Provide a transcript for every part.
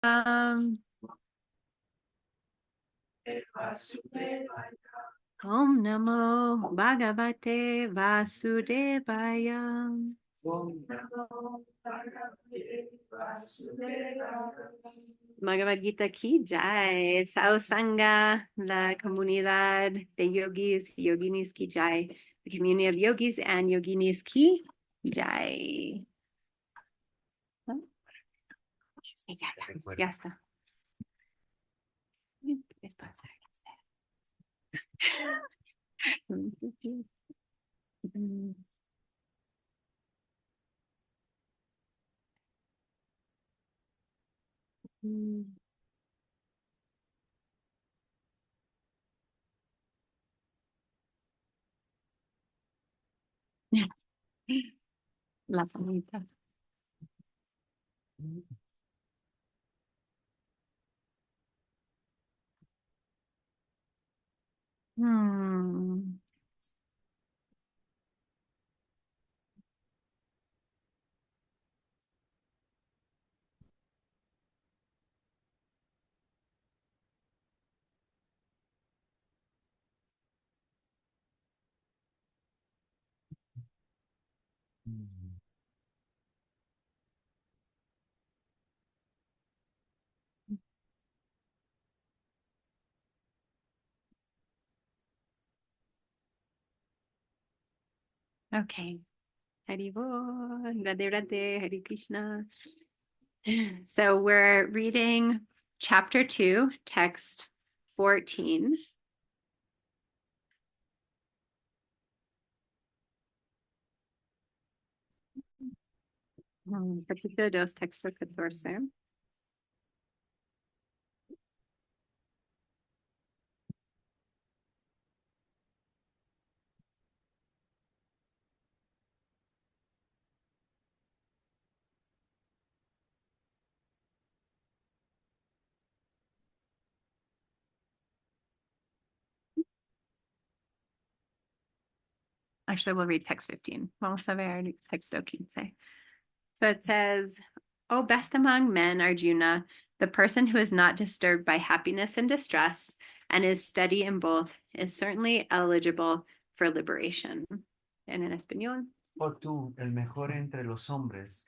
Um, Om Namo Bhagavate Vasudevaya. Bhagavad Gita ki jai. Sao Sangha, la comunidad de yogis y yoginis ki jai. The community of yogis and yoginis ki jai. ¿No? Sí, ya está. Es pasar. La famita. Hmm. Okay. Hari Bol, Radhe Radhe, Hare Krishna. So we're reading chapter 2, text 14. Capítulo 2, texto 14. Actually, we'll read text 15. Vamos a ver texto 15. So it says, O best among men, Arjuna, the person who is not disturbed by happiness and distress and is steady in both is certainly eligible for liberation. And en español. O tú, el mejor entre los hombres,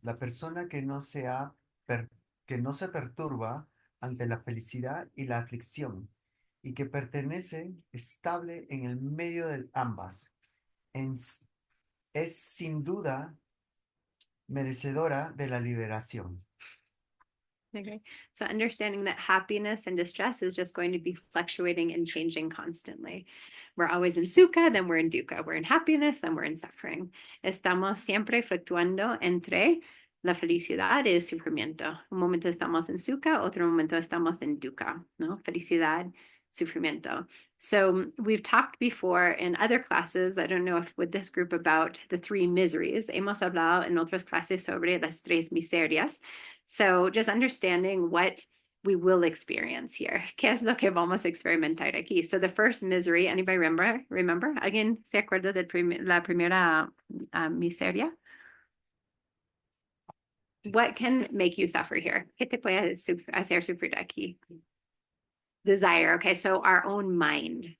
la persona que no se perturba ante la felicidad y la aflicción, y que pertenece estable en el medio de ambas, en- es sin duda merecedora de la liberación. Okay. So understanding that happiness and distress is just going to be fluctuating and changing constantly. We're always in sukha, then we're in dukkha. We're in happiness, then we're in suffering. Estamos siempre fluctuando entre la felicidad y el sufrimiento. Un momento estamos en sukha, otro momento estamos en dukkha, ¿no? Felicidad, sufrimiento. So we've talked before in other classes, I don't know if with this group, about the three miseries. Hemos hablado en otras clases sobre las tres miserias. So just understanding what we will experience here. ¿Qué es lo que vamos a experimentar aquí? So the first misery, anybody remember? ¿Alguien se acuerda de la primera miseria? What can make you suffer here? ¿Qué te puede hacer sufrir aquí? Desire. Okay, so our own mind.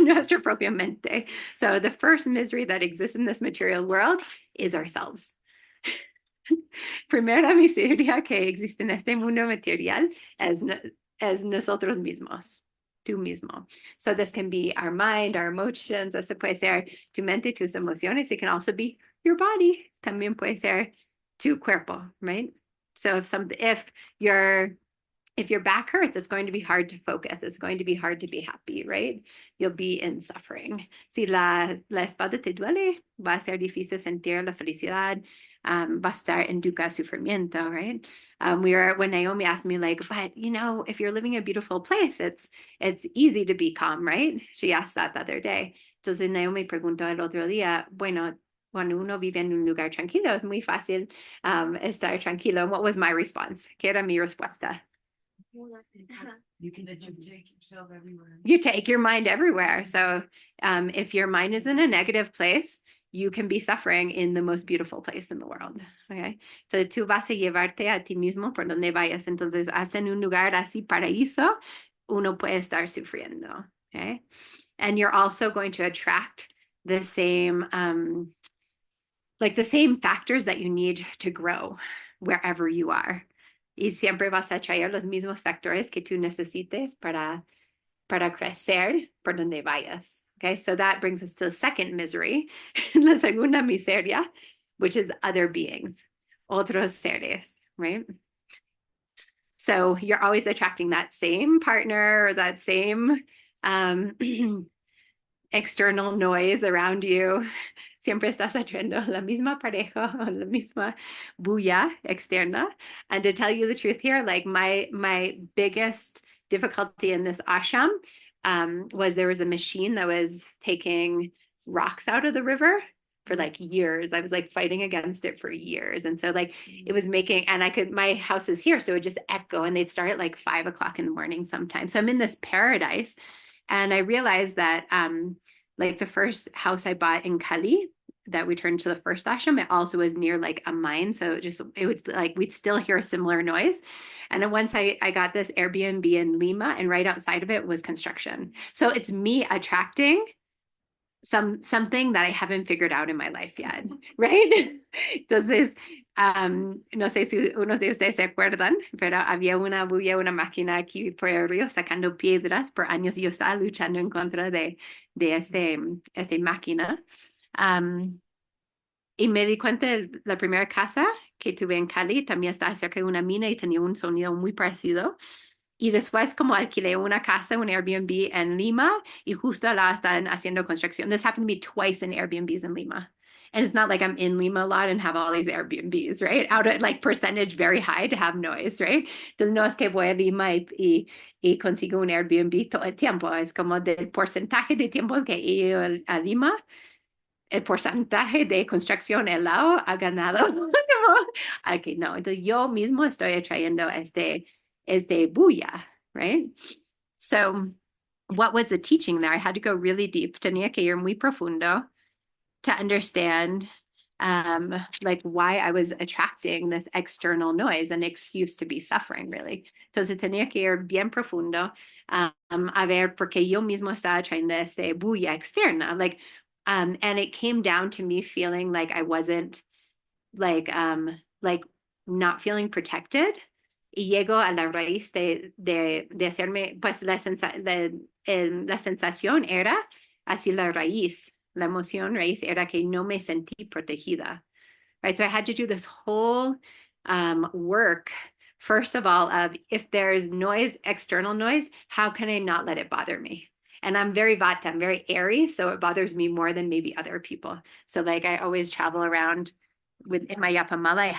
Nuestra propia mente. So the first misery that exists in this material world is ourselves. Primera miseria que existe en este mundo material es nosotros mismos, tú mismo. So this can be our mind, our emotions. Eso puede ser tu mente, tus emociones. It can also be your body. También puede ser tu cuerpo, right? So if your back hurts, it's going to be hard to focus. It's going to be hard to be happy, right? You'll be in suffering. Si la espalda te duele, va a ser difícil sentir la felicidad. Va a estar en dukkha, sufrimiento, right? When Naomi asked me, like, but if you're living in a beautiful place, it's easy to be calm, right? She asked that the other day. Entonces Naomi preguntó el otro día, bueno, cuando uno vive en un lugar tranquilo, es muy fácil estar tranquilo. And what was my response? ¿Qué era mi respuesta? You can take yourself everywhere. You take your mind everywhere. So if your mind is in a negative place, you can be suffering in the most beautiful place in the world. Okay. So tú vas a llevarte a ti mismo por donde vayas. Entonces, hasta en un lugar así paraíso, uno puede estar sufriendo. Okay. And you're also going to attract the same, like the same factors that you need to grow wherever you are. Y siempre vas a traer los mismos factores que tú necesites para crecer por donde vayas. Okay, so that brings us to the second misery, la segunda miseria, which is other beings, otros seres, right? So you're always attracting that same partner or that same external noise around you. Siempre estás haciendo la misma pareja o la misma bulla externa. And to tell you the truth here, like my biggest difficulty in this ashram was there was a machine that was taking rocks out of the river for like years. I was like fighting against it for years. And so like it was making, and my house is here, so it would just echo, and they'd start at like 5 o'clock in the morning sometimes. So I'm in this paradise. And I realized that like the first house I bought in Cali that we turned to the first ashram, it also was near like a mine. So it was like we'd still hear a similar noise. And then once I got this Airbnb in Lima, and right outside of it was construction. So it's me attracting something that I haven't figured out in my life yet, right? Entonces, no sé si unos de ustedes se acuerdan, pero había una máquina aquí por el río sacando piedras. Por años yo estaba luchando en contra de esta máquina. Y me di cuenta la primera casa que tuve en Cali también estaba cerca de una mina y tenía un sonido muy parecido. Y después como alquilé una casa, un Airbnb en Lima, y justo la están haciendo construcción. This happened to me twice in Airbnbs in Lima. And it's not like I'm in Lima a lot and have all these Airbnbs, right? Out of like percentage very high to have noise, right? Entonces no es que voy a Lima y consigo un Airbnb todo el tiempo. Es como del porcentaje de tiempo que he ido a Lima, el porcentaje de construcción al lado ha ganado. Okay, no, entonces yo mismo estoy atrayendo este bulla, right? So what was the teaching there? I had to go really deep. Tenía que ir muy profundo to understand like why I was attracting this external noise, an excuse to be suffering, really. Entonces tenía que ir bien profundo a ver por qué yo mismo estaba trayendo ese bulla externa. Like, and it came down to me feeling like I wasn't like not feeling protected. Y llego a la raíz de hacerme, pues la sensación era así la raíz, la emoción raíz era que no me sentí protegida, right? So I had to do this whole work, first of all, of if there's noise, external noise, how can I not let it bother me? And I'm very Vata, I'm very airy, so it bothers me more than maybe other people. So like I always travel around in my yapamala,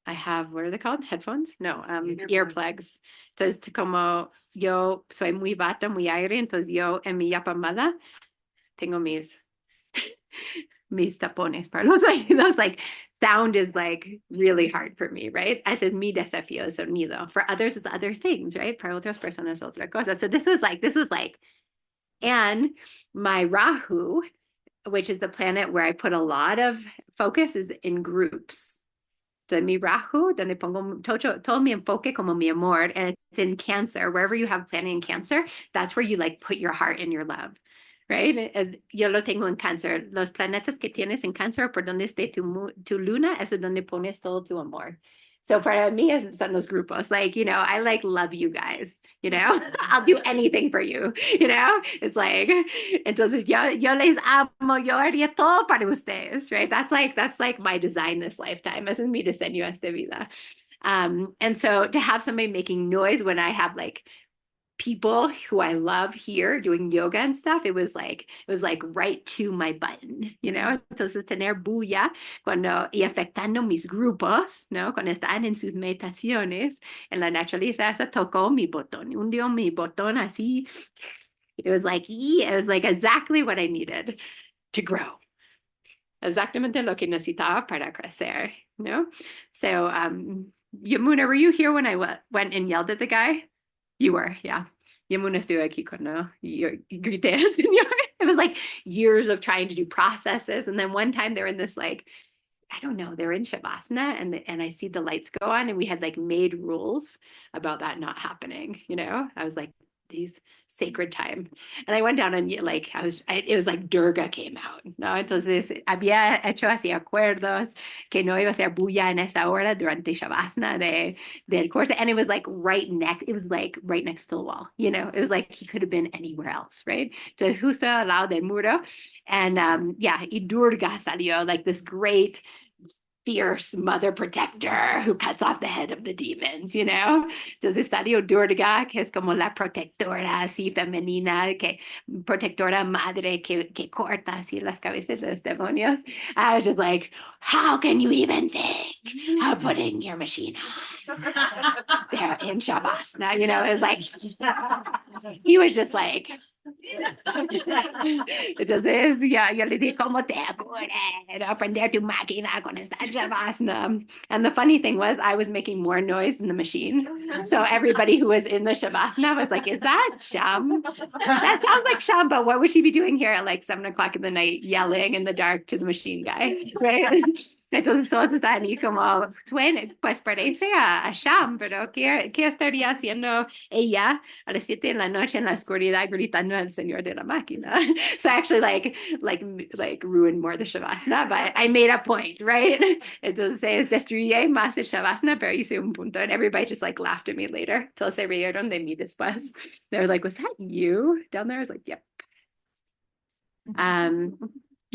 I have, what are they called? Headphones? No, earplugs. Entonces, como yo soy muy Vata, muy aire, entonces yo en mi yapamala tengo mis tapones para los oídos. Like sound is like really hard for me, right? Ese es mi desafío de sonido. For others, it's other things, right? Para otras personas, otra cosa. So this was like, and my Rahu, which is the planet where I put a lot of focus, is in groups. So mi Rahu, donde pongo todo mi enfoque como mi amor, and it's in Cancer. Wherever you have planet in Cancer, that's where you like put your heart and your love, right? Yo lo tengo en Cáncer. Los planetas que tienes en Cáncer, por donde esté tu luna, eso es donde pones todo tu amor. So para mí son los grupos. Like, I like love you guys, I'll do anything for you, It's like, entonces yo les amo, yo haría todo para ustedes, right? That's like my design this lifetime. Ese es mi diseño esta vida. And so to have somebody making noise when I have like people who I love here doing yoga and stuff, it was like right to my button, Entonces tener bulla y afectando mis grupos, Cuando están en sus meditaciones, en la naturaleza, eso tocó mi botón, hundió mi botón así. It was like exactly what I needed to grow. Exactamente lo que necesitaba para crecer, So, Yamuna, were you here when I went and yelled at the guy? You were, yeah. Yamuna estuvo aquí cuando yo grité al señor. It was like years of trying to do processes. And then one time they're in this like, I don't know, they're in Shavasana and I see the lights go on and we had like made rules about that not happening. I was like, these sacred time. And I went down and like, it was like Durga came out, ¿no? Entonces había hecho así acuerdos que no iba a ser bulla en esa hora durante Shavasana del course. And it was like it was like right next to the wall, it was like he could have been anywhere else, right? Entonces justo al lado del muro. And yeah, y Durga salió, like this great fierce mother protector who cuts off the head of the demons, Entonces salió Durga, que es como la protectora así femenina, que protectora madre que corta así las cabezas de los demonios. I was just like, how can you even think of putting your machine on there in Shavasana? It was like, he was just like, entonces, ya, yo le dije, ¿cómo te ocurre aprender tu máquina con esta Shavasana? And the funny thing was, I was making more noise in the machine. So everybody who was in the Shavasana was like, is that Sham? That sounds like Sham, but what would she be doing here at like 7 o'clock in the night, yelling in the dark to the machine guy, right? Entonces todos están ahí como, pues parece a Sham, pero ¿qué estaría haciendo ella a las 7 de la noche en la oscuridad gritando al señor de la máquina? So I actually like ruined more the Shavasana, but I made a point, right? Entonces destruí más el Shavasana, pero hice un punto, and everybody just like laughed at me later. Todos se rieron de mí después. They were like, was that you down there? I was like, yep.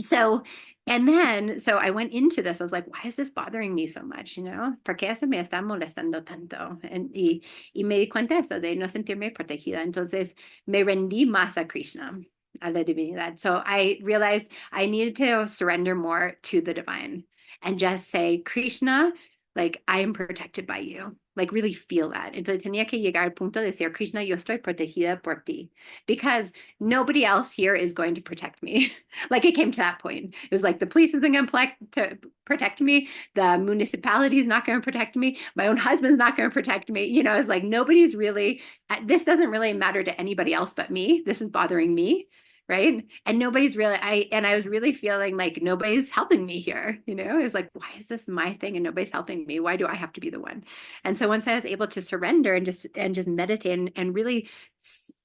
So I went into this, I was like, why is this bothering me so much, ¿Por qué eso me está molestando tanto? Y me di cuenta eso de no sentirme protegida. Entonces me rendí más a Krishna, a la divinidad. So I realized I needed to surrender more to the divine and just say, Krishna, like, I am protected by you. Like, really feel that. Entonces tenía que llegar al punto de decir, Krishna, yo estoy protegida por ti. Because nobody else here is going to protect me. Like, it came to that point. It was like, the police isn't going to protect me. The municipality is not going to protect me. My own husband's not going to protect me. It's like, nobody's really, this doesn't really matter to anybody else but me. This is bothering me. Right. And nobody's really, I was really feeling like nobody's helping me here. It was like, why is this my thing and nobody's helping me? Why do I have to be the one? And so once I was able to surrender and just meditate and really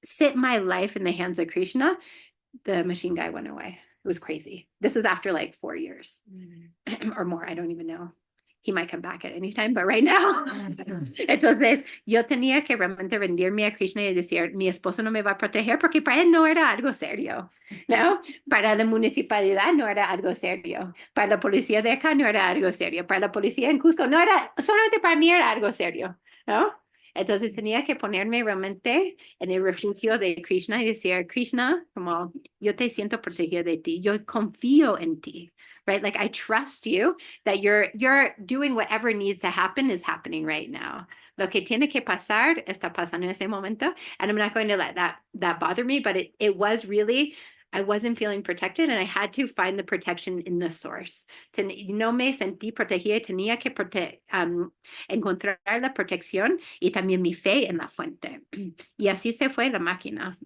sit my life in the hands of Krishna, the machine guy went away. It was crazy. This was after like 4 years or more. I don't even know. He might come back at any time, but right now. Entonces, yo tenía que realmente rendirme a Krishna y decir, mi esposo no me va a proteger porque para él no era algo serio, ¿no? Para la municipalidad no era algo serio. Para la policía de acá no era algo serio. Para la policía en Cusco no era, solamente para mí era algo serio, ¿no? Entonces tenía que ponerme realmente en el refugio de Krishna y decir, Krishna, como yo te siento protegida de ti, yo confío en ti, right? Like I trust you that you're doing whatever needs to happen is happening right now. Lo que tiene que pasar está pasando en ese momento, and I'm not going to let that bother me, but it was really, I wasn't feeling protected and I had to find the protection in the source. No me sentí protegida, tenía que encontrar la protección y también mi fe en la fuente. Y así se fue la máquina.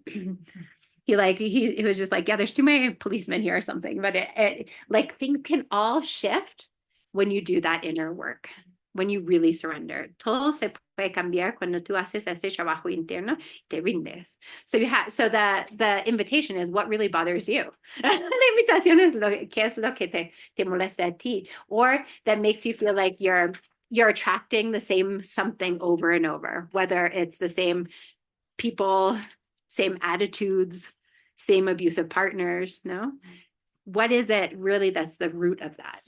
He was just like, yeah, there's too many policemen here or something, but it like things can all shift when you do that inner work, when you really surrender. Todo se puede cambiar cuando tú haces ese trabajo interno, te rindes. So the invitation is what really bothers you. La invitación es qué es lo que te molesta a ti, or that makes you feel like you're attracting the same something over and over, whether it's the same people, same attitudes, same abusive partners, no? What is it really that's the root of that?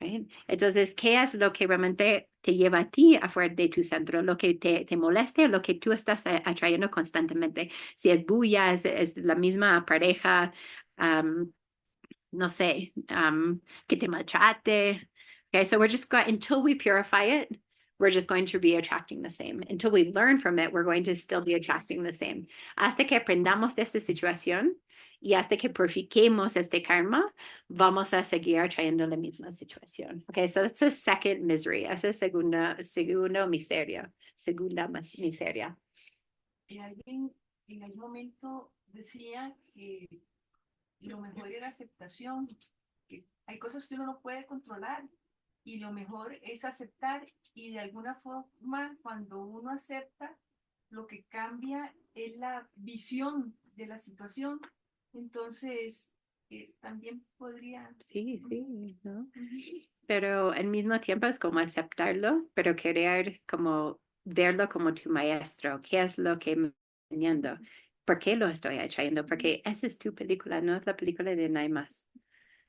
Right? Entonces, ¿qué es lo que realmente te lleva a ti afuera de tu centro? Lo que te moleste, lo que tú estás atrayendo constantemente. Si es bulla, es la misma pareja, no sé, que te maltrate. Okay, so we're just going, until we purify it, we're just going to be attracting the same. Until we learn from it, we're going to still be attracting the same. Hasta que aprendamos de esta situación y hasta que purifiquemos este karma, vamos a seguir atrayendo la misma situación. Okay, so that's the second misery. Esa es segunda miseria. Segunda miseria. Y alguien en algún momento decía que lo mejor era aceptación, que hay cosas que uno no puede controlar y lo mejor es aceptar y de alguna forma cuando uno acepta, lo que cambia es la visión de la situación. Entonces, también podría... Sí, sí, ¿no? Ujú. Pero al mismo tiempo es como aceptarlo, pero querer como verlo como tu maestro. ¿Qué es lo que me está enseñando? ¿Por qué lo estoy haciendo? Porque esa es tu película, no es la película de nadie más.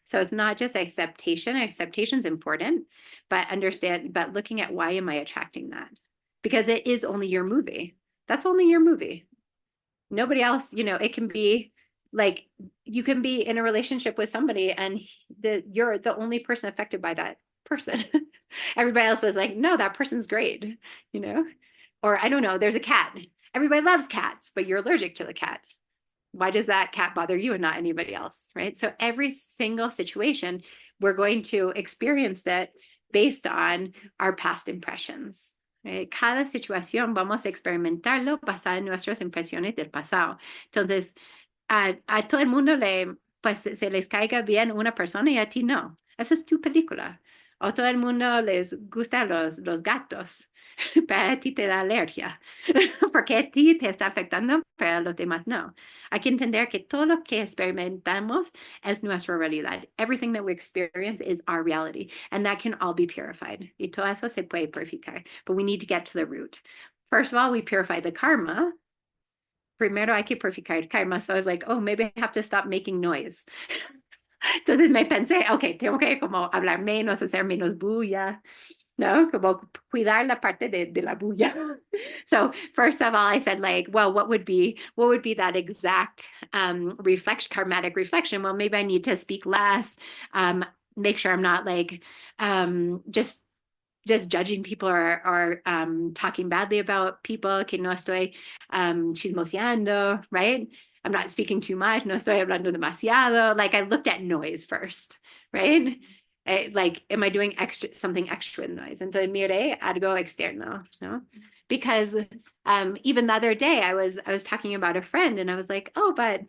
So it's not just acceptation. Acceptation is important, but looking at why am I attracting that? Because it is only your movie. That's only your movie. Nobody else, it can be like you can be in a relationship with somebody and you're the only person affected by that person. Everybody else is like, no, that person's great, you know? Or I don't know, there's a cat. Everybody loves cats, but you're allergic to the cat. Why does that cat bother you and not anybody else? Right. So every single situation, we're going to experience that based on our past impressions. ¿Right? Cada situación vamos a experimentarlo basado en nuestras impresiones del pasado. Entonces, a todo el mundo pues, se les caiga bien una persona y a ti no. Eso es tu película. O todo el mundo les gusta los gatos, pero a ti te da alergia, porque a ti te está afectando, pero a los demás no. Hay que entender que todo lo que experimentamos es nuestra realidad. Everything that we experience is our reality, and that can all be purified. Y todo eso se puede purificar, but we need to get to the root. First of all, we purify the karma. Primero hay que purificar el karma. So I was like, oh, maybe I have to stop making noise. Entonces me pensé, ok, tengo que como hablar menos, hacer menos bulla, ¿no? Como cuidar la parte de la bulla. So first of all, I said like, well, what would be that exact reflection, karmatic reflection? Well, maybe I need to speak less, make sure I'm not like just judging people or talking badly about people, que no estoy chismoseando, right? I'm not speaking too much, no estoy hablando demasiado. Like I looked at noise first, right? Like, am I doing something extra with noise? Entonces miré algo externo, no? Because even the other day I was talking about a friend and I was like, oh, but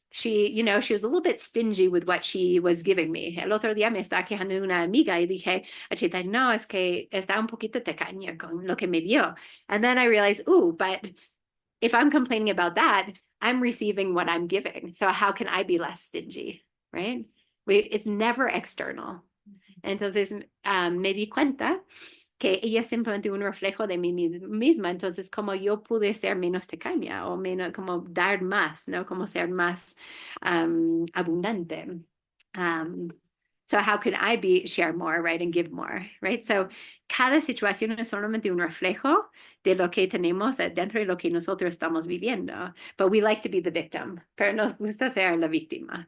she was a little bit stingy with what she was giving me. El otro día me estaba quejando una amiga y dije, Achita, no, es que está un poquito tacaña con lo que me dio. And then I realized, ooh, but if I'm complaining about that, I'm receiving what I'm giving. So how can I be less stingy, right? It's never external. Entonces me di cuenta que ella es simplemente un reflejo de mí misma, entonces como yo pude ser menos tacaña o menos, como dar más, ¿no? Como ser más abundante. Um, so how can I share more, right, and give more, right? So cada situación es solamente un reflejo de lo que tenemos dentro de lo que nosotros estamos viviendo. But we like to be the victim, pero nos gusta ser la víctima.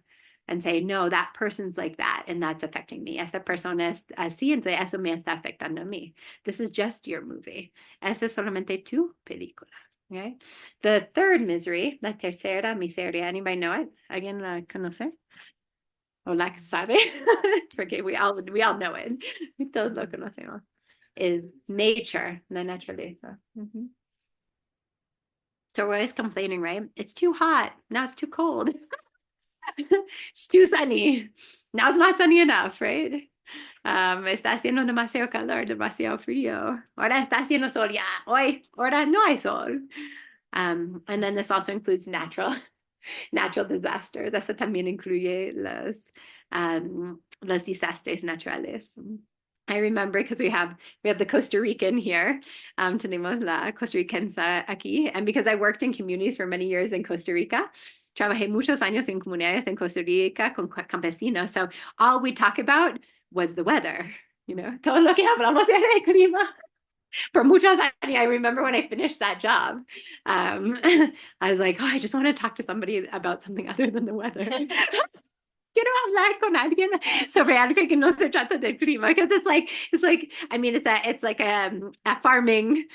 And say, no, that person's like that, and that's affecting me. Esa persona es así, entonces eso me está afectando a mí. This is just your movie. Esa es solamente tu película. Okay? The third misery, la tercera miseria, anybody know it? ¿Alguien la conoce? O la sabe? Porque we all know it. Todos lo conocemos. Is nature, la naturaleza. Mm-hmm. So we're always complaining, right? It's too hot. Now it's too cold. It's too sunny. Now it's not sunny enough, right? Está haciendo demasiado calor, demasiado frío. Ahora está haciendo sol ya. Hoy, ahora no hay sol. And then this also includes natural disasters. Eso también incluye los desastres naturales. I remember because we have the Costa Rican here. Tenemos la costarricense aquí. And because I worked in communities for many years in Costa Rica, trabajé muchos años en comunidades en Costa Rica con campesinos. So all we talk about was the weather. Todo lo que hablamos era el clima. For muchos años, I remember when I finished that job, I was like, oh, I just want to talk to somebody about something other than the weather. Quiero hablar con alguien sobre algo que no se trata del clima, because it's like I mean it's like a farming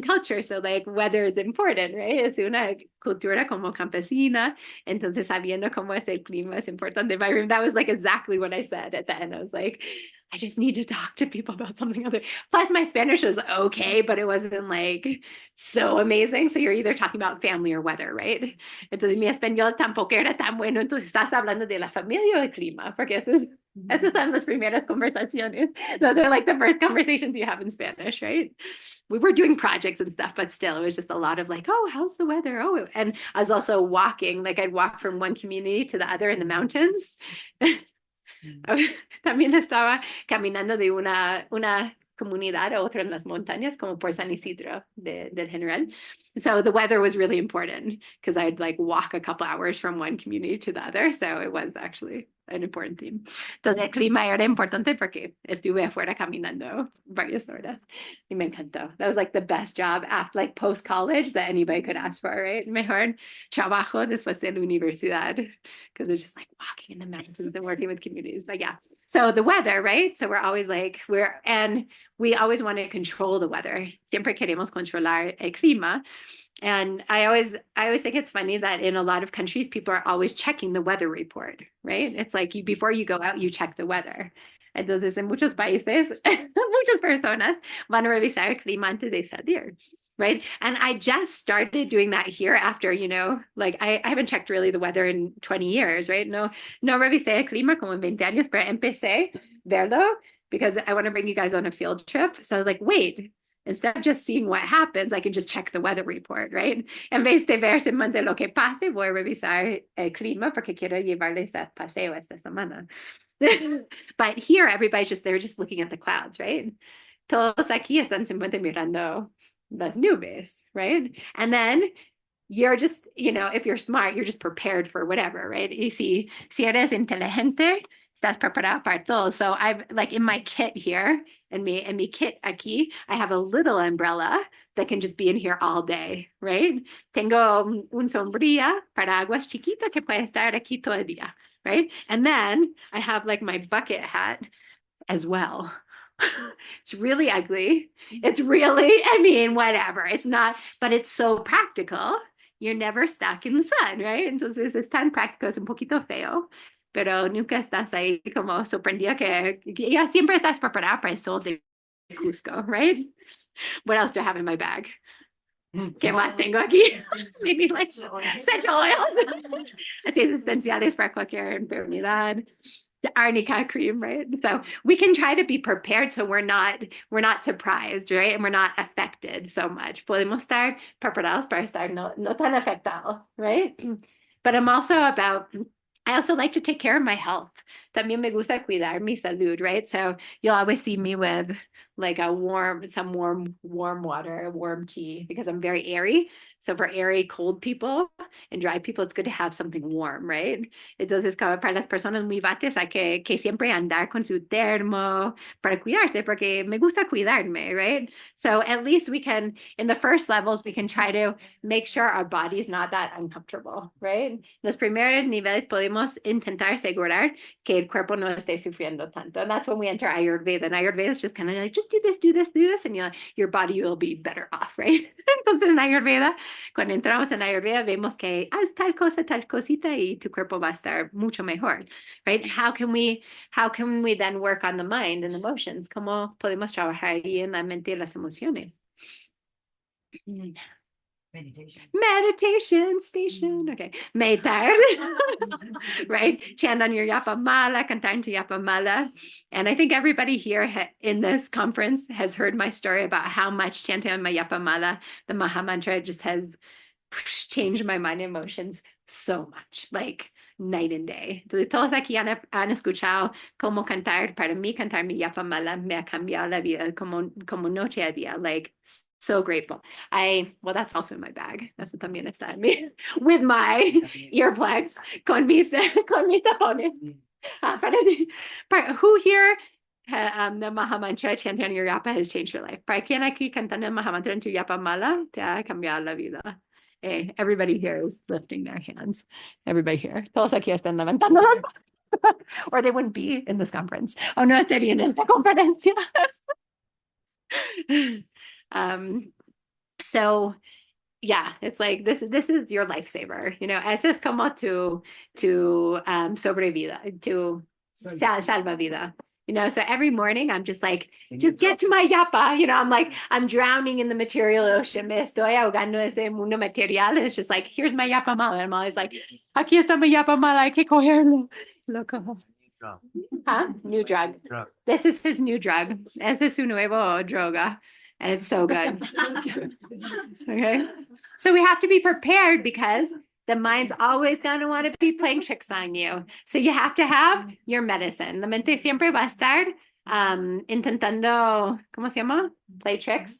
culture, so like weather is important, right? Es una cultura como campesina, entonces sabiendo cómo es el clima es importante. That was like exactly what I said at the end. I was like, I just need to talk to people about something other. Plus, my Spanish was okay, but it wasn't like so amazing. So you're either talking about family or weather, right? Entonces mi español tampoco era tan bueno. Entonces estás hablando de la familia o el clima, porque esas son las primeras conversaciones. So they're like the first conversations you have in Spanish, right? We were doing projects and stuff, but still, it was just a lot of like, oh, how's the weather? Oh, and I was also walking, like I'd walk from one community to the other in the mountains. También estaba caminando de una comunidad a otra en las montañas, como por San Isidro del General. So the weather was really important because I'd like walk a couple hours from one community to the other. So it was actually an important theme. Entonces el clima era importante porque estuve afuera caminando varias horas y me encantó. That was like the best job after like post college that anybody could ask for, right? Mejor trabajo después de la universidad because it's just like walking in the mountains and working with communities. But yeah, so the weather, right? So we're always like and we always want to control the weather. Siempre queremos controlar el clima. And I always think it's funny that in a lot of countries, people are always checking the weather report, right? It's like before you go out, you check the weather. Entonces, en muchos países, muchas personas van a revisar el clima antes de salir, right? And I just started doing that here after, like I haven't checked really the weather in 20 years, right? No revisé el clima como en 20 años, pero empecé verlo because I want to bring you guys on a field trip. So I was like, wait, instead of just seeing what happens, I can just check the weather report, right? En vez de ver simplemente lo que pase, voy a revisar el clima porque quiero llevarles a paseo esta semana. But here, they're just looking at the clouds, right? Todos aquí están simplemente mirando las nubes, right? And then you're just, if you're smart, you're just prepared for whatever, right? Y si eres inteligente, estás preparado para todo. So I've like in my kit here, and mi kit aquí, I have a little umbrella that can just be in here all day, right? Tengo un sombrilla, paraguas chiquita que puede estar aquí todo el día, right? And then I have like my bucket hat as well. It's really ugly. It's really, whatever. It's not, but it's so practical. You're never stuck in the sun, right? Entonces es tan práctico, es un poquito feo, pero nunca estás ahí como sorprendida que ya siempre estás preparada para el sol de Cusco, right? What else do I have in my bag? ¿Qué más tengo aquí? Maybe like essential oils. Así esenciales para cualquier enfermedad. The arnica cream, right? So we can try to be prepared so we're not surprised, right? And we're not affected so much. Podemos estar preparados para estar no tan afectados, right? But I also like to take care of my health. También me gusta cuidar mi salud, right? So you'll always see me with like some warm water, warm tea, because I'm very airy. So for airy, cold people and dry people, it's good to have something warm, right? Entonces, como para las personas muy vates, hay que siempre andar con su termo para cuidarse, porque me gusta cuidarme, right? So at least we can, in the first levels, we can try to make sure our body is not that uncomfortable, right? Los primeros niveles podemos intentar asegurar que el cuerpo no esté sufriendo tanto. And that's when we enter Ayurveda. And Ayurveda is just kind of like, just do this, and your body will be better off, right? Entonces en Ayurveda, cuando entramos en Ayurveda, vemos que haz tal cosa, tal cosita, y tu cuerpo va a estar mucho mejor, right? How can we then work on the mind and emotions? ¿Cómo podemos trabajar ahí en la mente y las emociones? Meditation station. Okay. Meditar. Right? Chant on your yapa mala, cantar en tu yapa mala. And I think everybody here in this conference has heard my story about how much chanting on my yapa mala, the Maha Mantra, just has changed my mind and emotions so much, like night and day. Entonces, todos aquí han escuchado cómo cantar. Para mí, cantar mi yapa mala me ha cambiado la vida como noche a día. Like, so grateful. Well, that's also in my bag. Eso también está en mí. With my earplugs, con mis tapones. Who here, the Maha Mantra chanting on your yapa has changed your life? ¿Para quién aquí cantando el Maha Mantra en tu yapa mala te ha cambiado la vida? Hey, everybody here is lifting their hands. Everybody here. Todos aquí están levantando las manos. Or they wouldn't be in this conference. O no estarían en esta conferencia. So yeah, it's like this is your lifesaver, eso es como tu sobrevida, tu salva vida, So every morning I'm just like, just get to my yapa. I'm like, I'm drowning in the material ocean. Me estoy ahogando ese mundo material. It's just like, here's my yapa mala. And I'm always like, aquí está mi yapa mala. Hay que cogerlo. Lo cojo. Huh? New drug. This is his new drug. Ese es su nuevo droga. And it's so good. Okay. So we have to be prepared because the mind's always going to want to be playing tricks on you. So you have to have your medicine. La mente siempre va a estar intentando, ¿cómo se llama? Play tricks.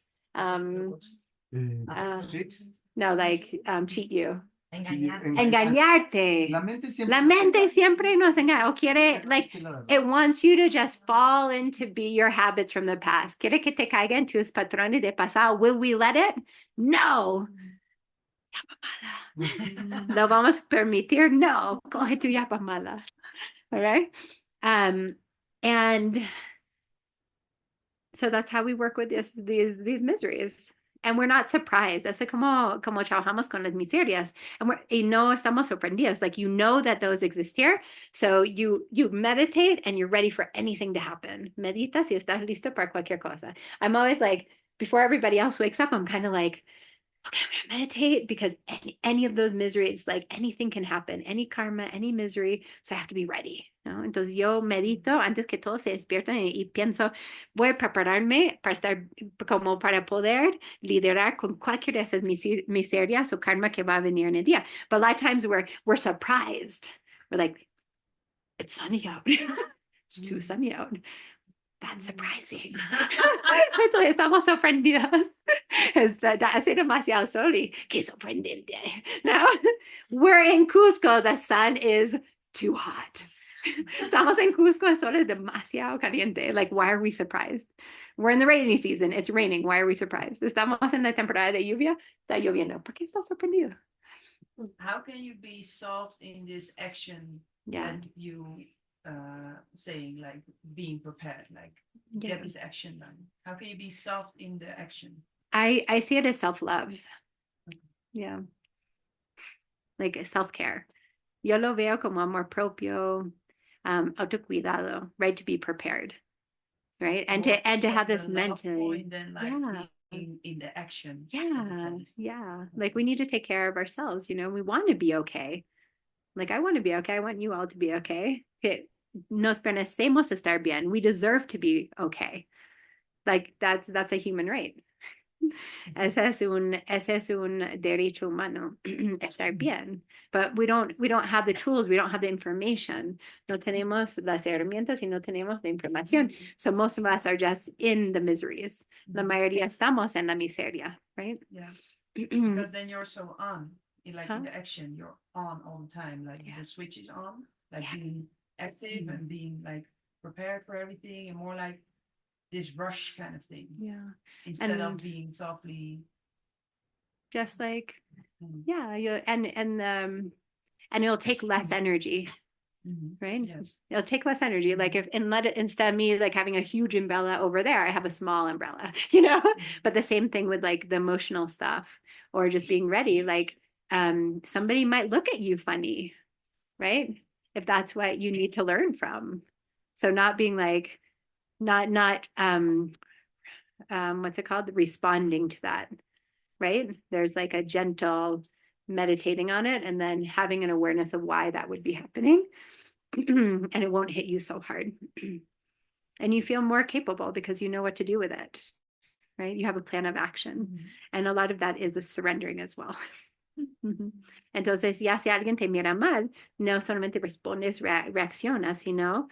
Tricks. No, like cheat you. Engañar. Engañarte. La mente siempre nos engaña. O quiere, like, it wants you to just fall into be your habits from the past. Quiere que te caiga en tus patrones de pasado. Will we let it? No. ¿Lo vamos a permitir? No. Coge tu yapa mala. All right. And so that's how we work with these miseries. And we're not surprised. Así como trabajamos con las miserias. Y no estamos sorprendidos. Like, that those exist here. So you meditate and you're ready for anything to happen. Meditas y estás listo para cualquier cosa. I'm always like, before everybody else wakes up, I'm kind of like, okay, I'm gonna meditate because any of those miseries, like anything can happen, any karma, any misery. So I have to be ready. ¿No? Entonces yo medito antes que todos se despierten y pienso, voy a prepararme para estar como para poder liderar con cualquier de esas miserias o karma que va a venir en el día. But a lot of times we're surprised. We're like, it's sunny out. It's too sunny out. That's surprising. Entonces estamos sorprendidos. Hace demasiado sol y qué sorprendente. No, we're in Cusco. The sun is too hot. Estamos en Cusco. El sol es demasiado caliente. Like, why are we surprised? We're in the rainy season. It's raining. Why are we surprised? Estamos en la temporada de lluvia. Está lloviendo. ¿Por qué estás sorprendido? How can you be soft in this action that you saying, like being prepared, like get this action done? How can you be soft in the action? I see it as self-love. Yeah. Like self-care. Yo lo veo como amor propio, autocuidado, right? To be prepared, right? And to have this mentally. Like in the action. Yeah. Like, we need to take care of ourselves. We want to be okay. Like, I want to be okay. I want you all to be okay. Nos merecemos estar bien. We deserve to be okay. Like, that's a human right. Ese es un derecho humano, estar bien. But we don't have the tools, we don't have the information. No tenemos las herramientas y no tenemos la información. So most of us are just in the miseries. La mayoría estamos en la miseria, right? Yeah. Because then you're so on, in the action, you're on all the time. Like the switch is on, like being active and being like prepared for everything, and more like this rush kind of thing. Yeah. Instead of being softly. Just like, and it'll take less energy. Right? Yes. It'll take less energy. Like, instead of me like having a huge umbrella over there, I have a small umbrella, But the same thing with like the emotional stuff, or just being ready. Like, somebody might look at you funny, right? If that's what you need to learn from. So not being like, not what's it called? Responding to that, right? There's like a gentle meditating on it and then having an awareness of why that would be happening. And it won't hit you so hard. And you feel more capable because you know what to do with it, right? You have a plan of action. And a lot of that is a surrendering as well. Entonces, ya si alguien te mira mal, no solamente respondes, reaccionas, sino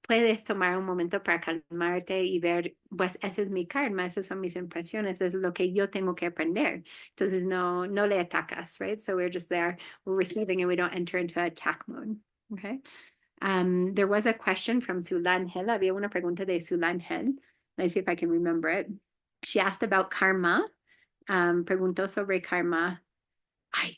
puedes tomar un momento para calmarte y ver, pues ese es mi karma, esas son mis impresiones, es lo que yo tengo que aprender. Entonces no le atacas, right? So we're just there, we're receiving, and we don't enter into attack mode, okay? There was a question from Sulan Hill. Había una pregunta de Sulan Hill. Let's see if I can remember it. She asked about karma. Preguntó sobre karma. Ay,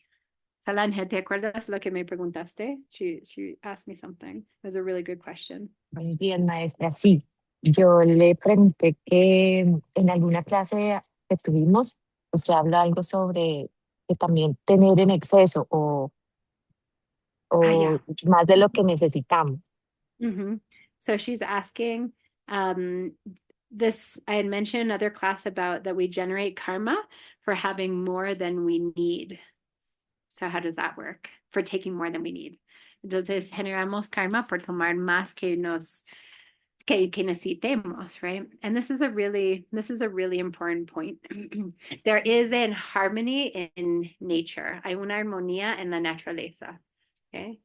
Sulan Hill, ¿te acuerdas lo que me preguntaste? She asked me something. It was a really good question. Buenos días, maestra. Sí, yo le pregunté que en alguna clase que tuvimos, usted habla algo sobre que también tener en exceso o más de lo que necesitamos. So she's asking, this, I had mentioned in another class about that we generate karma for having more than we need. So how does that work? For taking more than we need. Entonces generamos karma por tomar más que necesitemos, right? And this is a really important point. There is a harmony in nature. Hay una armonía en la naturaleza. Okay.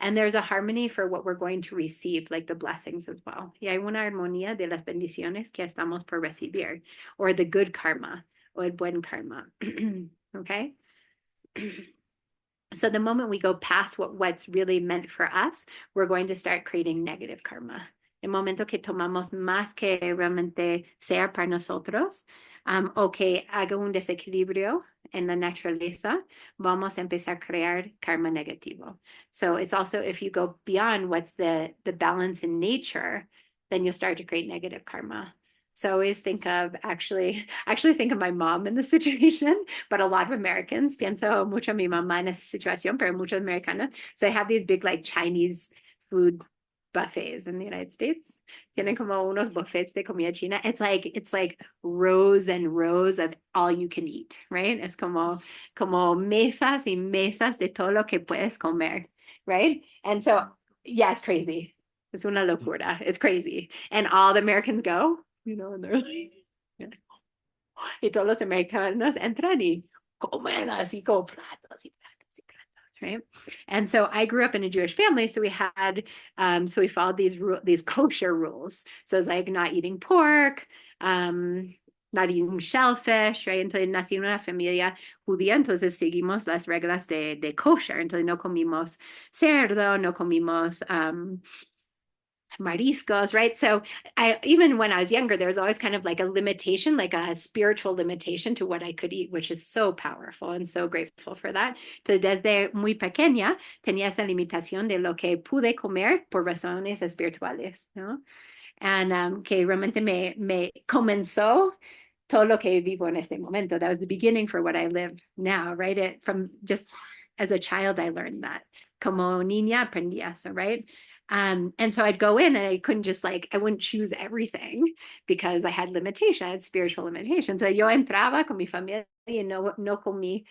And there's a harmony for what we're going to receive, like the blessings as well. Y hay una armonía de las bendiciones que estamos por recibir, or the good karma, or el buen karma. Okay. So the moment we go past what's really meant for us, we're going to start creating negative karma. El momento que tomamos más que realmente sea para nosotros, o que haga un desequilibrio en la naturaleza, vamos a empezar a crear karma negativo. So it's also, if you go beyond what's the balance in nature, then you'll start to create negative karma. So I always think of actually think of my mom in this situation, but a lot of Americans, pienso mucho mi mamá en esa situación, pero muchos americanos, so they have these big like Chinese food buffets in the United States. Tienen como unos buffets de comida china. It's like rows and rows of all you can eat, right? Es como mesas y mesas de todo lo que puedes comer, right? And so, yeah, it's crazy. Es una locura. It's crazy. And all the Americans go, and they're like, y todos los americanos entran y comen así como platos y platos y platos, right? And so I grew up in a Jewish family, so we had, so we followed these kosher rules. So it's like not eating pork, not eating shellfish, right? Entonces nací en una familia judía, entonces seguimos las reglas de kosher. Entonces no comimos cerdo, no comimos mariscos, right? So even when I was younger, there was always kind of like a limitation, like a spiritual limitation to what I could eat, which is so powerful and so grateful for that. Entonces, desde muy pequeña tenía esta limitación de lo que pude comer por razones espirituales, ¿no? And que realmente me comenzó todo lo que vivo en este momento. That was the beginning for what I live now, right? From just as a child, I learned that. Como niña aprendí eso, right? And so I'd go in and I couldn't just I wouldn't choose everything because I had limitations, spiritual limitations. So yo entraba con mi familia y no comí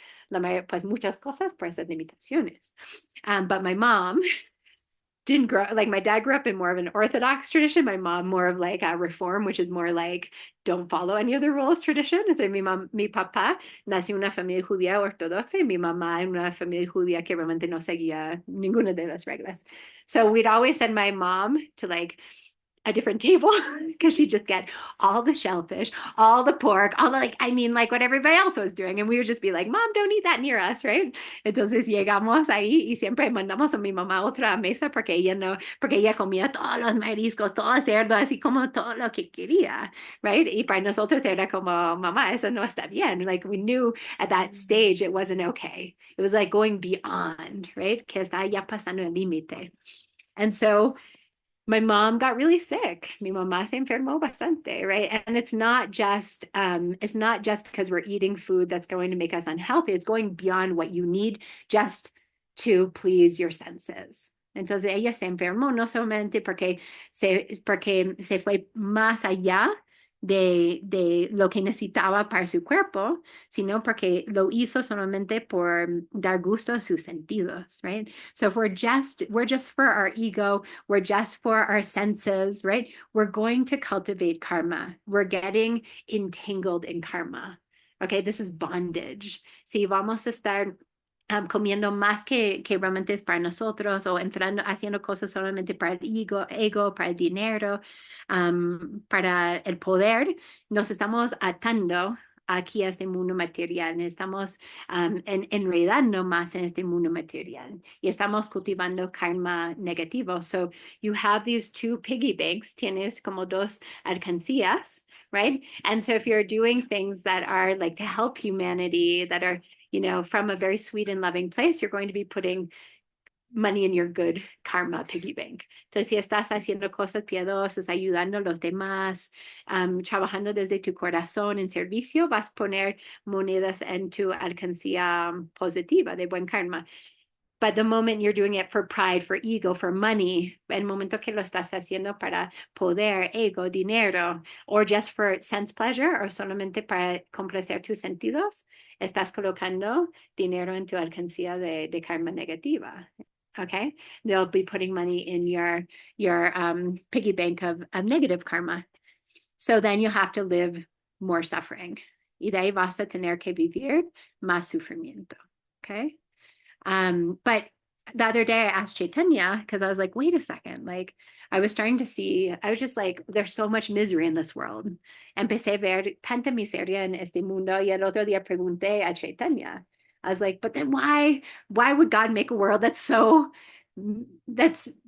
pues muchas cosas por esas limitaciones. But my mom didn't grow, like my dad grew up in more of an Orthodox tradition. My mom more of like a Reform, which is more like don't follow any of the rules tradition. Entonces mi papá nació en una familia judía ortodoxa y mi mamá en una familia judía que realmente no seguía ninguna de las reglas. So we'd always send my mom to like a different table because she'd just get all the shellfish, all the pork, all the like what everybody else was doing. And we would just be like, Mom, don't eat that near us, right? Entonces llegamos ahí y siempre mandamos a mi mamá a otra mesa porque ella comía todos los mariscos, todo el cerdo, así como todo lo que quería, right? Y para nosotros era como, mamá, eso no está bien. Like we knew at that stage it wasn't okay. It was like going beyond, right? Que está ya pasando el límite. And so my mom got really sick. Mi mamá se enfermó bastante, right? And it's not just because we're eating food that's going to make us unhealthy. It's going beyond what you need just to please your senses. Entonces ella se enfermó no solamente porque se fue más allá de lo que necesitaba para su cuerpo, sino porque lo hizo solamente por dar gusto a sus sentidos, right? So if we're just for our ego, we're just for our senses, right? We're going to cultivate karma. We're getting entangled in karma. Okay, this is bondage. Si vamos a estar comiendo más que realmente es para nosotros o entrando, haciendo cosas solamente para el ego, para el dinero, para el poder, nos estamos atando aquí a este mundo material, estamos enredando más en este mundo material y estamos cultivando karma negativo. So you have these two piggy banks, tienes como dos alcancías, right? And so if you're doing things that are like to help humanity, that are from a very sweet and loving place, you're going to be putting money in your good karma piggy bank. Entonces, si estás haciendo cosas piadosas, ayudando a los demás, trabajando desde tu corazón en servicio, vas a poner monedas en tu alcancía positiva de buen karma. But the moment you're doing it for pride, for ego, for money, el momento que lo estás haciendo para poder, ego, dinero, or just for sense pleasure, or solamente para complacer tus sentidos, estás colocando dinero en tu alcancía de karma negativa. Okay, they'll be putting money in your piggy bank of negative karma. So then you have to live more suffering. Y de ahí vas a tener que vivir más sufrimiento. Okay. But the other day I asked Chaitanya because I was like, wait a second, like I was starting to see, I was just like, there's so much misery in this world. Empecé a ver tanta miseria en este mundo y el otro día pregunté a Chaitanya. I was like, but then why would God make a world that's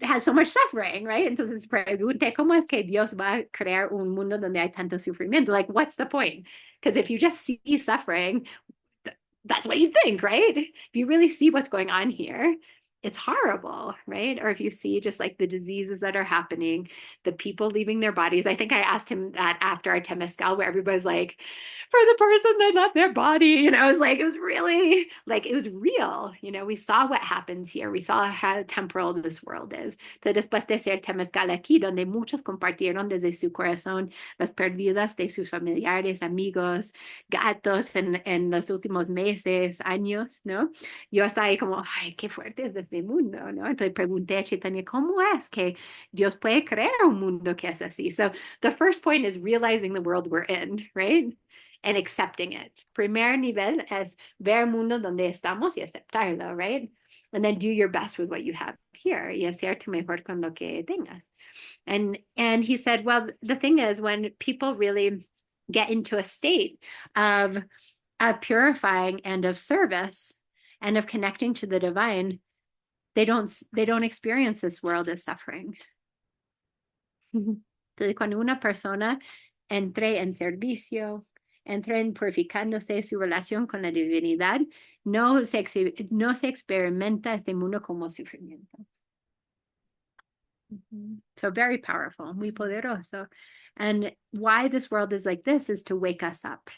has so much suffering, right? Entonces pregunté, ¿cómo es que Dios va a crear un mundo donde hay tanto sufrimiento? Like, what's the point? Because if you just see suffering, that's what you think, right? If you really see what's going on here, it's horrible, right? Or if you see just like the diseases that are happening, the people leaving their bodies. I think I asked him that after our Temescal, where everybody's like, for the person that left their body, it was like, it was really like, it was real. We saw what happens here. We saw how temporal this world is. Entonces, después de ser Temescal aquí, donde muchos compartieron desde su corazón las pérdidas de sus familiares, amigos, gatos en los últimos meses, años, ¿no? Yo estaba ahí como, ay, qué fuerte es este mundo, ¿no? Entonces pregunté a Chaitanya, ¿cómo es que Dios puede crear un mundo que es así? So the first point is realizing the world we're in, right? And accepting it. Primer nivel es ver el mundo donde estamos y aceptarlo, right? And then do your best with what you have here y hacer tu mejor con lo que tengas. And he said, well, the thing is, when people really get into a state of purifying and of service and of connecting to the divine, they don't experience this world as suffering. Entonces, cuando una persona entre en servicio, entra en purificándose su relación con la divinidad, no se experimenta este mundo como sufrimiento. So very powerful, muy poderoso. And why this world is like this is to wake us up.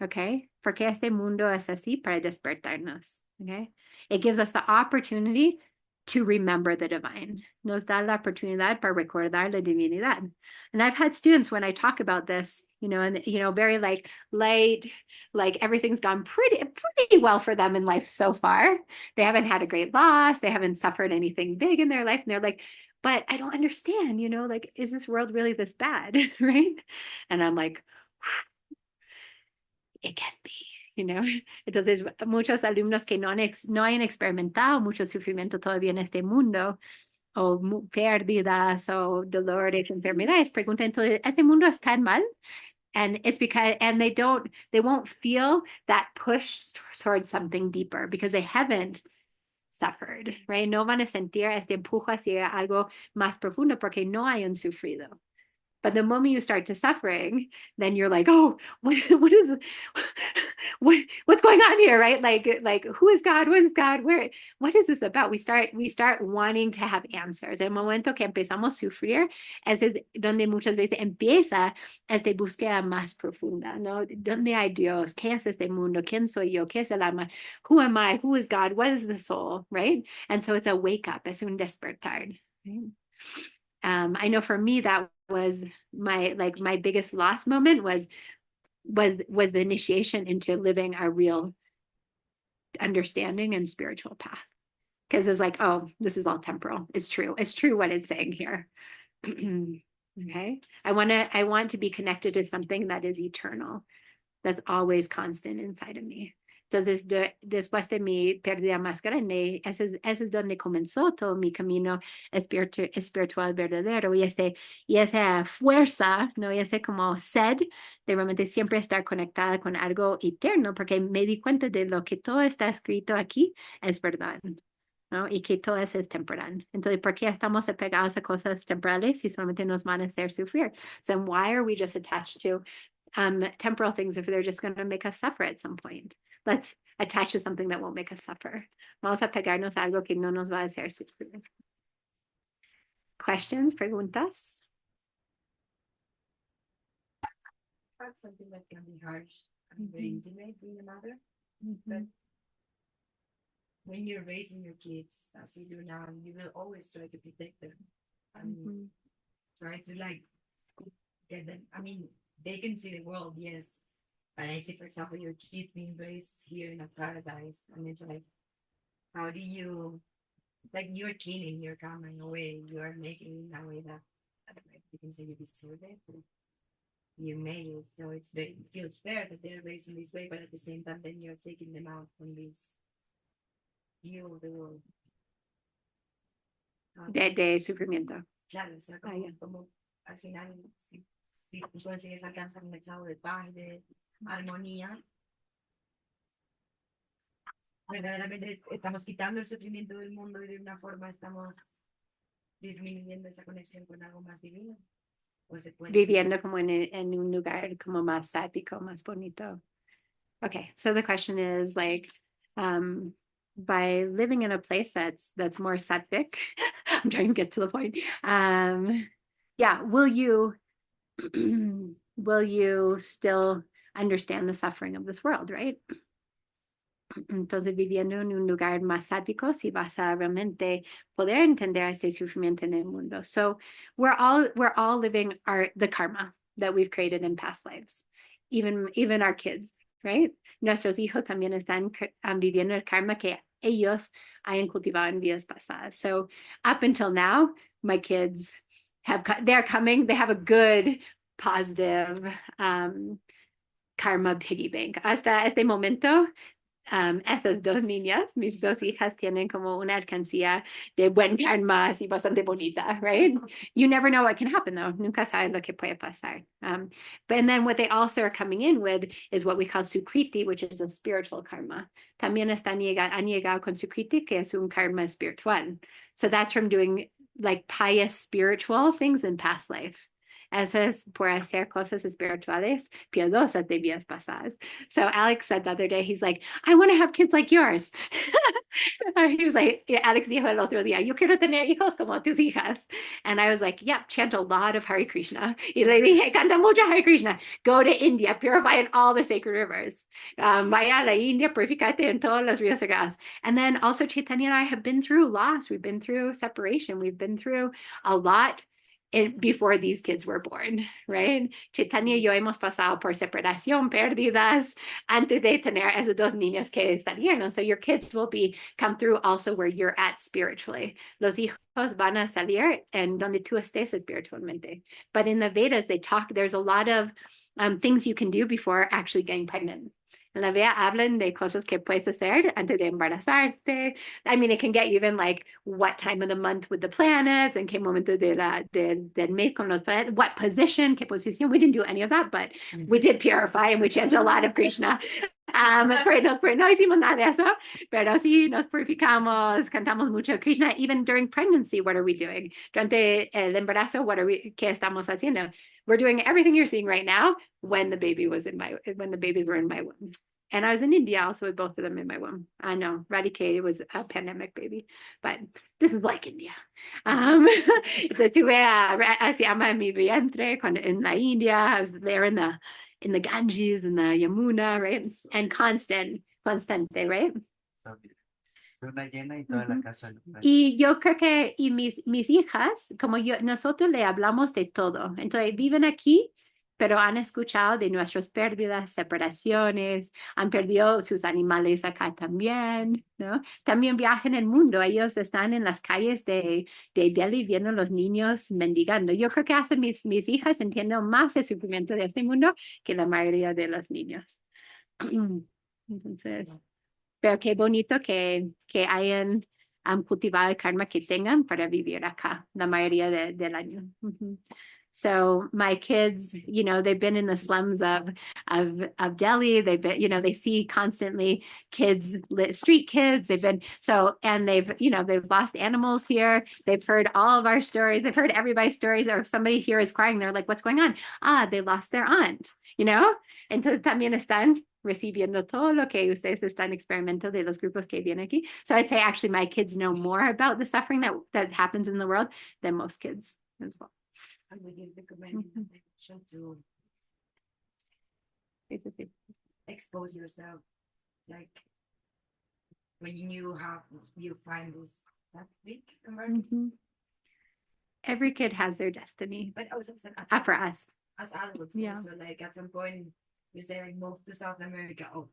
Okay? Porque este mundo es así para despertarnos. Okay? It gives us the opportunity to remember the divine. Nos da la oportunidad para recordar la divinidad. And I've had students when I talk about this, and very like light, like everything's gone pretty well for them in life so far. They haven't had a great loss, they haven't suffered anything big in their life, and they're like, but I don't understand, like, is this world really this bad? Right? And I'm like, it can be. Entonces, muchos alumnos que no han experimentado mucho sufrimiento todavía en este mundo, o pérdidas, o dolores, enfermedades, preguntan, entonces, ¿ese mundo es tan mal? And it's because, and they won't feel that push towards something deeper because they haven't suffered, right? No van a sentir este empujo hacia algo más profundo porque no hayan sufrido. But the moment you start to suffering, then you're like, oh, what is what's going on here, right? Like who is God? What is God? What is this about? We start wanting to have answers. El momento que empezamos a sufrir es donde muchas veces empieza esta búsqueda más profunda, ¿no? ¿Dónde hay Dios? ¿Qué es este mundo? ¿Quién soy yo? ¿Qué es el alma? Who am I? Who is God? What is the soul? Right? And so it's a wake up, es un despertar. Right? I know for me that was my biggest loss moment was the initiation into living a real understanding and spiritual path, because it's like, oh, this is all temporal. It's true what it's saying here. Okay, I want to be connected to something that is eternal, that's always constant inside of me. Entonces, después de mi pérdida más grande, ese es donde comenzó todo mi camino espiritual verdadero, y esa fuerza, ¿no? Y ese como sed de realmente siempre estar conectada con algo eterno, porque me di cuenta de lo que todo está escrito aquí es verdad, ¿no? Y que todo eso es temporal. Entonces, ¿por qué estamos apegados a cosas temporales si solamente nos van a hacer sufrir? So why are we just attached to temporal things if they're just going to make us suffer at some point? Let's attach to something that won't make us suffer. Vamos a pegarnos a algo que no nos va a hacer sufrir. Questions, preguntas? That's something that can be harsh and very intimate being a mother. But when you're raising your kids, as you do now, you will always try to protect them and Mhm. try to like get them. I mean, they can see the world, yes. But I see, for example, your kids being raised here in a paradise, and it's like, how do you like you're cleaning your karma in a way, you are making it in a way that I don't know if you can say you deserve it, but you made it. So it's very it feels fair that they're raised in this way, but at the same time, then you're taking them out from this view of the world. De sufrimiento. Claro, o sea, Ah, como, ya. como al final, si tú consigues alcanzar un estado de paz, de armonía, verdaderamente estamos quitando el sufrimiento del mundo y de una forma estamos disminuyendo esa conexión con algo más divino. O se puede. Viviendo como en un lugar como más sádico, más bonito. Okay, so the question is like, by living in a place that's more sattvic, I'm trying to get to the point. Yeah, will you will you still understand the suffering of this world, right? Entonces, viviendo en un lugar más sádico, si vas a realmente poder entender ese sufrimiento en el mundo. So we're all living the karma that we've created in past lives, even our kids, right? Nuestros hijos también están viviendo el karma que ellos hayan cultivado en vidas pasadas. So up until now, my kids they're coming, they have a good, positive karma piggy bank. Hasta este momento, esas dos niñas, mis dos hijas, tienen como una alcancía de buen karma así bastante bonita, right? You never know what can happen though. Nunca sabes lo que puede pasar. And then what they also are coming in with is what we call sukriti, which is a spiritual karma. También han llegado con sukriti, que es un karma espiritual. So that's from doing like pious spiritual things in past life. Eso es por hacer cosas espirituales, piadosas de vidas pasadas. So Alex said the other day, he's like, I want to have kids like yours. He was like, Alex dijo el otro día, yo quiero tener hijos como tus hijas. And I was like, yep, chant a lot of Hare Krishna. Y le dije, canta mucho Hare Krishna. Go to India, purify in all the sacred rivers. Vaya a la India, purificate en todos los ríos sagrados. And then also Chaitanya and I have been through loss. We've been through separation. We've been through a lot before these kids were born, right? Chaitanya y yo hemos pasado por separación, pérdidas, antes de tener esas dos niñas que salieron. So your kids will come through also where you're at spiritually. Los hijos van a salir en donde tú estés espiritualmente. But in the Vedas, there's a lot of things you can do before actually getting pregnant. En la Veda hablan de cosas que puedes hacer antes de embarazarte. I mean, it can get you even like what time of the month with the planets, en qué momento del mes con los planetas, what position, qué posición. We didn't do any of that, but we did purify and we chanted a lot of Krishna. No hicimos nada de eso, pero sí nos purificamos, cantamos mucho Krishna. Even during pregnancy, what are we doing? Durante el embarazo, qué estamos haciendo? We're doing everything you're seeing right now when the babies were in my womb. And I was in India also with both of them in my womb. I know, Radicate was a pandemic baby, but this is like India. So tuve se llama mi vientre en la India. I was there in the Ganges and the Yamuna, right? And constante, right? Luna llena y toda la casa. Y yo creo que mis hijas, como nosotros le hablamos de todo. Entonces viven aquí, pero han escuchado de nuestras pérdidas, separaciones, han perdido sus animales acá también, ¿no? También viajan el mundo. Ellos están en las calles de Delhi viendo a los niños mendigando. Yo creo que hasta mis hijas entienden más el sufrimiento de este mundo que la mayoría de los niños. Entonces, pero qué bonito que hayan cultivado el karma que tengan para vivir acá la mayoría del año. So my kids, they've been in the slums of Delhi. They've been, they see constantly street kids. And they've lost animals here. They've heard all of our stories. They've heard everybody's stories. Or if somebody here is crying, they're like, "What's going on?" They lost their aunt. Entonces también están recibiendo todo lo que ustedes están experimentando de los grupos que vienen aquí. So I'd say actually my kids know more about the suffering that happens in the world than most kids as well. And would you recommend to expose yourself, like when you find this that big environment. Mhm. Every kid has their destiny. But also For us. as adults, Yeah. also like at some point you say like move to South America, oh,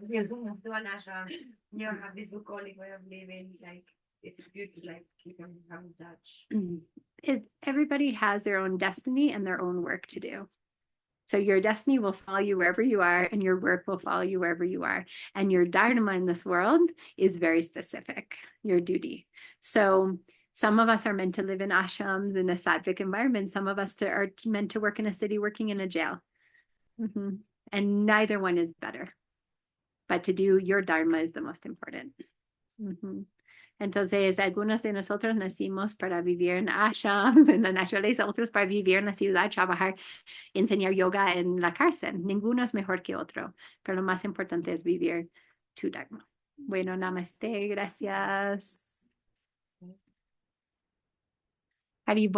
you move to an ashram, you have this bucolic way of living, like it's good to like keep them in touch. Everybody has their own destiny and their own work to do. So your destiny will follow you wherever you are, and your work will follow you wherever you are. And your dharma in this world is very specific, your duty. So some of us are meant to live in ashrams in a sattvic environment. Some of us are meant to work in a city, working in a jail. And neither one is better. But to do your dharma is the most important. Entonces, algunos de nosotros nacimos para vivir en ashrams, en la naturaleza, otros para vivir en la ciudad, trabajar, enseñar yoga en la cárcel. Ninguno es mejor que otro, pero lo más importante es vivir tu dharma. Bueno, namaste, gracias. How do you